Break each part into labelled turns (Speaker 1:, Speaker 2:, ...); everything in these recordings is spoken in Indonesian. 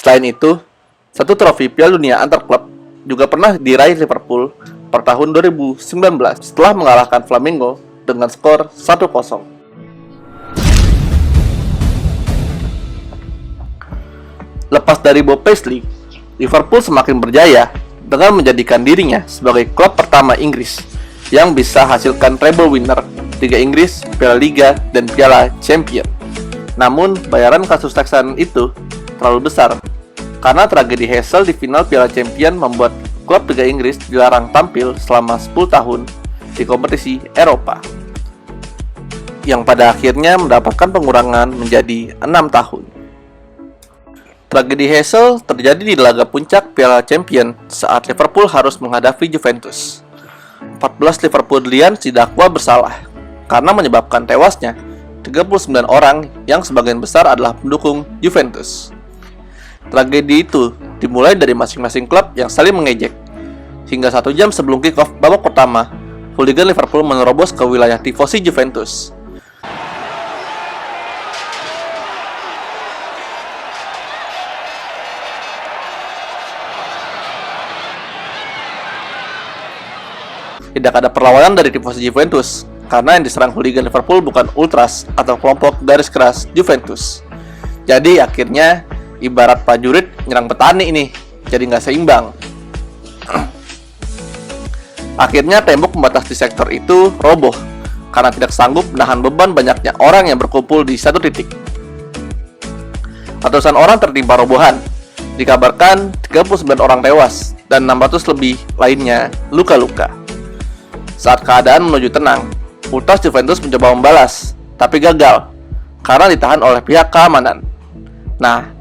Speaker 1: Selain itu, satu trofi Piala Dunia antar klub juga pernah diraih Liverpool per tahun 2019 setelah mengalahkan Flamengo dengan skor 1-0. Lepas dari Bob Paisley, Liverpool semakin berjaya dengan menjadikan dirinya sebagai klub pertama Inggris yang bisa hasilkan treble winner Liga Inggris, Piala Liga, dan Piala Champion. Namun, bayaran kesuksesan itu terlalu besar karena tragedi Heysel di final Piala Champion membuat klub Liga Inggris dilarang tampil selama 10 tahun di kompetisi Eropa, yang pada akhirnya mendapatkan pengurangan menjadi 6 tahun. Tragedi Heysel terjadi di laga puncak Piala Champion saat Liverpool harus menghadapi Juventus. 14 Liverpoolians didakwa bersalah karena menyebabkan tewasnya 39 orang yang sebagian besar adalah pendukung Juventus. Tragedi itu dimulai dari masing-masing klub yang saling mengejek. Hingga 1 jam sebelum kick-off babak pertama, hooligan Liverpool menerobos ke wilayah tifosi Juventus. Tidak ada perlawanan dari tifosi Juventus, karena yang diserang hooligan Liverpool bukan ultras atau kelompok garis keras Juventus. Jadi akhirnya ibarat prajurit nyerang petani ini, jadi nggak seimbang. Akhirnya tembok pembatas di sektor itu roboh karena tidak sanggup menahan beban banyaknya orang yang berkumpul di satu titik. Ratusan orang tertimpa robohan. Dikabarkan 39 orang tewas dan 600 lebih lainnya luka-luka. Saat keadaan menuju tenang, ultras Juventus mencoba membalas, tapi gagal karena ditahan oleh pihak keamanan. Nah,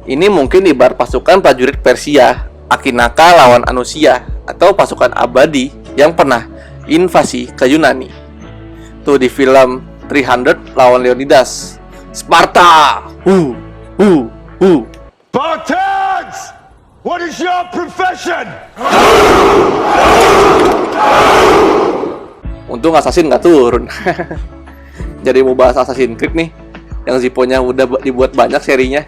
Speaker 1: ini mungkin ibarat pasukan prajurit Persia, Akinaka lawan Anusia, atau pasukan abadi yang pernah invasi ke Yunani. Tuh di film 300 lawan Leonidas, Sparta!
Speaker 2: Spartans! What is your profession?
Speaker 1: Untung Assassin nggak turun. Jadi mau bahas Assassin's Creed nih, yang Zippo-nya udah dibuat banyak serinya.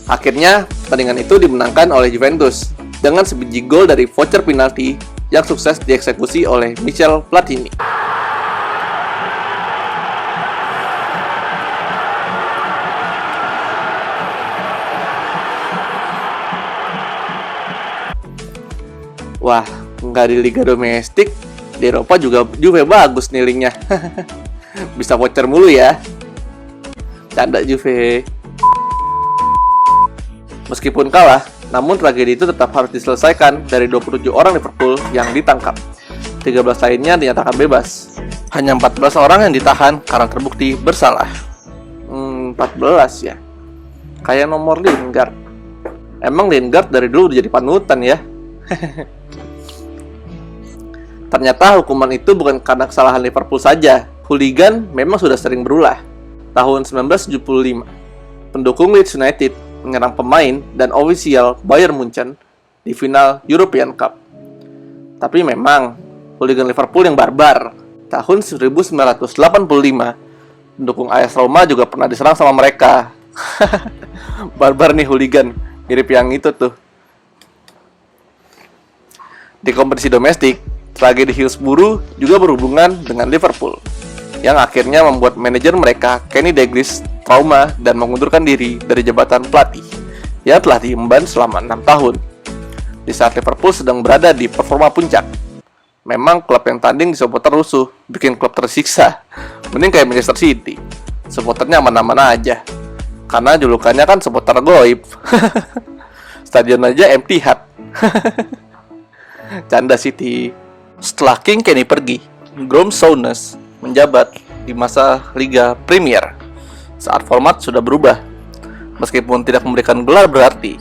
Speaker 1: Akhirnya, pertandingan itu dimenangkan oleh Juventus dengan sebiji gol dari voucher penalti yang sukses dieksekusi oleh Michel Platini. Wah, nggak di Liga Domestik, di Eropa juga Juve bagus nih linknya. Bisa voucher mulu ya. Canda Juve. Meskipun kalah, namun tragedi itu tetap harus diselesaikan dari 27 orang Liverpool yang ditangkap. 13 lainnya dinyatakan bebas. Hanya 14 orang yang ditahan karena terbukti bersalah. 14 ya. Kayak nomor Lingard. Emang Lingard dari dulu udah jadi panutan ya. Ternyata hukuman itu bukan karena kesalahan Liverpool saja. Hooligan memang sudah sering berulah. Tahun 1975, pendukung Leeds United menyerang pemain dan ofisial Bayern Munchen di final European Cup. Tapi memang hooligan Liverpool yang barbar. Tahun 1985, pendukung AS Roma juga pernah diserang sama mereka. Barbar nih hooligan, mirip yang itu tuh. Di kompetisi domestik, tragedi Hillsborough juga berhubungan dengan Liverpool, yang akhirnya membuat manajer mereka, Kenny Dalglish, trauma dan mengundurkan diri dari jabatan pelatih yang telah diemban selama 6 tahun. Di saat Liverpool sedang berada di performa puncak, memang klub yang tanding di supporter rusuh bikin klub tersiksa. Mending kayak Manchester City, supporternya aman-aman aja, karena julukannya kan supporter goib. Stadion aja empty hat. Canda City. Setelah King Kenny pergi, Graeme Souness menjabat di masa Liga Premier saat format sudah berubah. Meskipun tidak memberikan gelar berarti,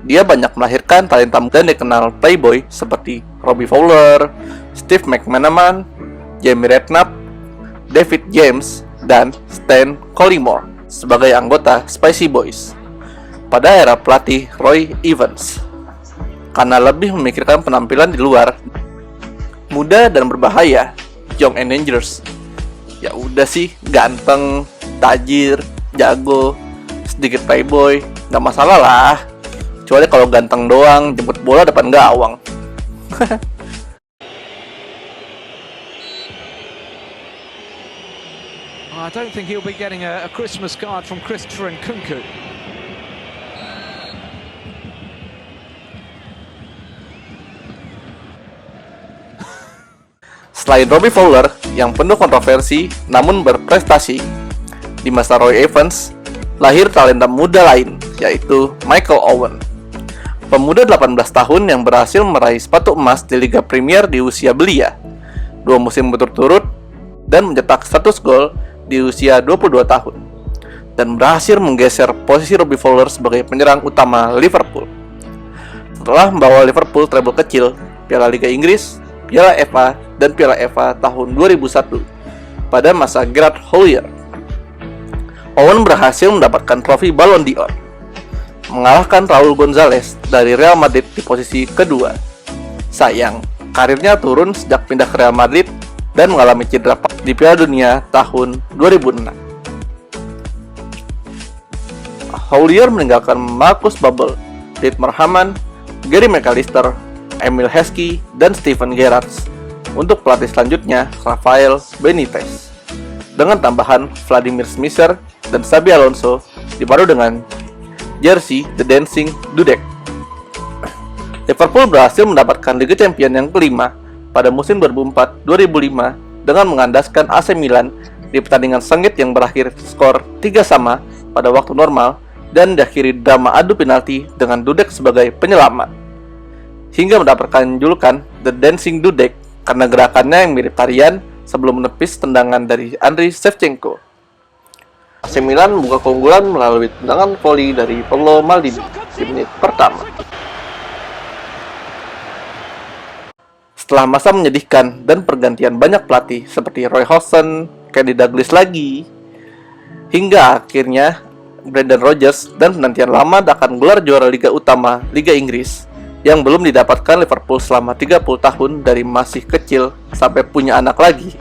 Speaker 1: dia banyak melahirkan talenta muda dan dikenal playboy seperti Robbie Fowler, Steve McManaman, Jamie Redknapp, David James, dan Stan Collymore sebagai anggota Spicy Boys pada era pelatih Roy Evans. Karena lebih memikirkan penampilan di luar, muda dan berbahaya, Young and Dangerous. Ya udah sih, ganteng, tajir, jago, sedikit playboy, nggak masalah lah. Kecuali kalau ganteng doang, jemput bola depan gawang.
Speaker 3: I don't think he'll be getting a Christmas card from Christopher Nkunku.
Speaker 1: Selain Robbie Fowler yang penuh kontroversi namun berprestasi, di masa Roy Evans, lahir talenta muda lain, yaitu Michael Owen. Pemuda 18 tahun yang berhasil meraih sepatu emas di Liga Premier di usia belia, 2 musim berturut-turut, dan mencetak 100 gol di usia 22 tahun, dan berhasil menggeser posisi Robbie Fowler sebagai penyerang utama Liverpool. Setelah membawa Liverpool treble kecil, Piala Liga Inggris, Piala FA, dan Piala FA tahun 2001 pada masa Gerard Houllier. Owen berhasil mendapatkan trofi Ballon d'Or, mengalahkan Raul Gonzalez dari Real Madrid di posisi kedua. Sayang, karirnya turun sejak pindah ke Real Madrid dan mengalami cedera di Piala Dunia tahun 2006. Houllier meninggalkan Marcus Babbel, Dietmar Hamann, Gary McAllister, Emil Heskey, dan Steven Gerrard untuk pelatih selanjutnya Rafael Benitez, dengan tambahan Vladimir Smisser dan Xabi Alonso dibaru dengan jersey The Dancing Dudek. Liverpool berhasil mendapatkan Liga Champions yang kelima pada musim 2004-2005 dengan mengandaskan AC Milan di pertandingan sengit yang berakhir skor 3-3 pada waktu normal dan diakhiri drama adu penalti dengan Dudek sebagai penyelamat, hingga mendapatkan julukan The Dancing Dudek karena gerakannya yang mirip tarian sebelum menepis tendangan dari Andriy Shevchenko. AC Milan membuka keunggulan melalui tendangan voli dari Paolo Maldini di menit pertama. Setelah masa menyedihkan dan pergantian banyak pelatih seperti Roy Hodgson, Kenny Dalglish lagi, hingga akhirnya Brendan Rodgers dan penantian lama akan gelar juara Liga Utama Liga Inggris yang belum didapatkan Liverpool selama 30 tahun dari masih kecil sampai punya anak lagi.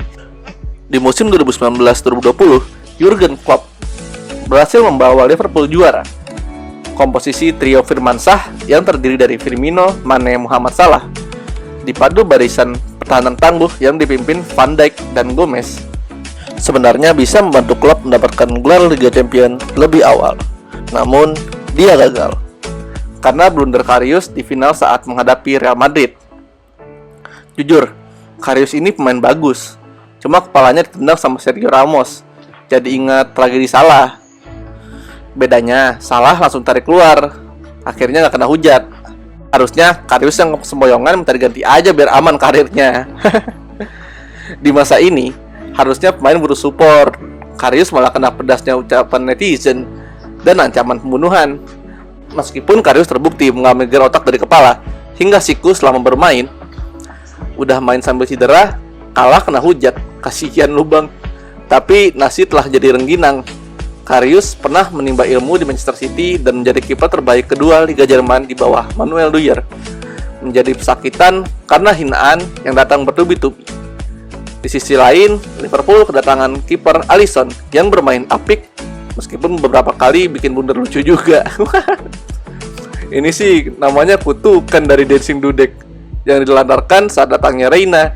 Speaker 1: Di musim 2019-2020, Jurgen Klopp berhasil membawa Liverpool juara. Komposisi trio Firmansyah yang terdiri dari Firmino, Mane, Muhammad Salah dipadu barisan pertahanan tangguh yang dipimpin Van Dijk dan Gomez sebenarnya bisa membantu klub mendapatkan gelar Liga Champions lebih awal. Namun, dia gagal karena blunder Karius di final saat menghadapi Real Madrid. Jujur, Karius ini pemain bagus, cuma kepalanya ditendang sama Sergio Ramos, jadi ingat tragedi Salah. Bedanya, Salah langsung tarik keluar, akhirnya nggak kena hujat. Harusnya Karius yang semboyongan minta diganti aja biar aman karirnya. Di masa ini, harusnya pemain butuh support. Karius malah kena pedasnya ucapan netizen dan ancaman pembunuhan. Meskipun Karius terbukti mengalami gear otak dari kepala hingga siku selama bermain. Udah main sambil cedera, kalah kena hujat. Kasihan lu bang. Tapi nasib telah jadi rengginang. Karius pernah menimba ilmu di Manchester City dan menjadi kiper terbaik kedua Liga Jerman di bawah Manuel Neuer. Menjadi pesakitan karena hinaan yang datang bertubi-tubi. Di sisi lain, Liverpool kedatangan kiper Alisson yang bermain apik meskipun beberapa kali bikin blunder lucu juga. Ini sih namanya kutukan dari Dancing Dudek yang dilantarkan saat datangnya Reina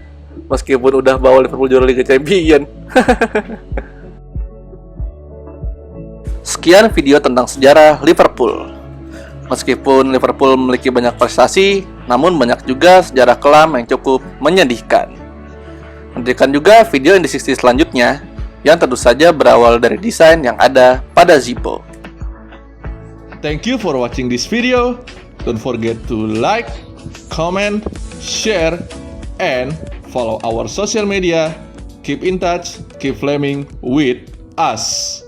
Speaker 1: meskipun udah bawa Liverpool juara Liga Champions. Sekian video tentang sejarah Liverpool. Meskipun Liverpool memiliki banyak prestasi, namun banyak juga sejarah kelam yang cukup menyedihkan. Nantikan juga video Indie60 selanjutnya yang tentu saja berawal dari desain yang ada pada Zippo.
Speaker 4: Thank you for watching this video. Don't forget to like, comment, share, and follow our social media. Keep in touch, keep flaming with us.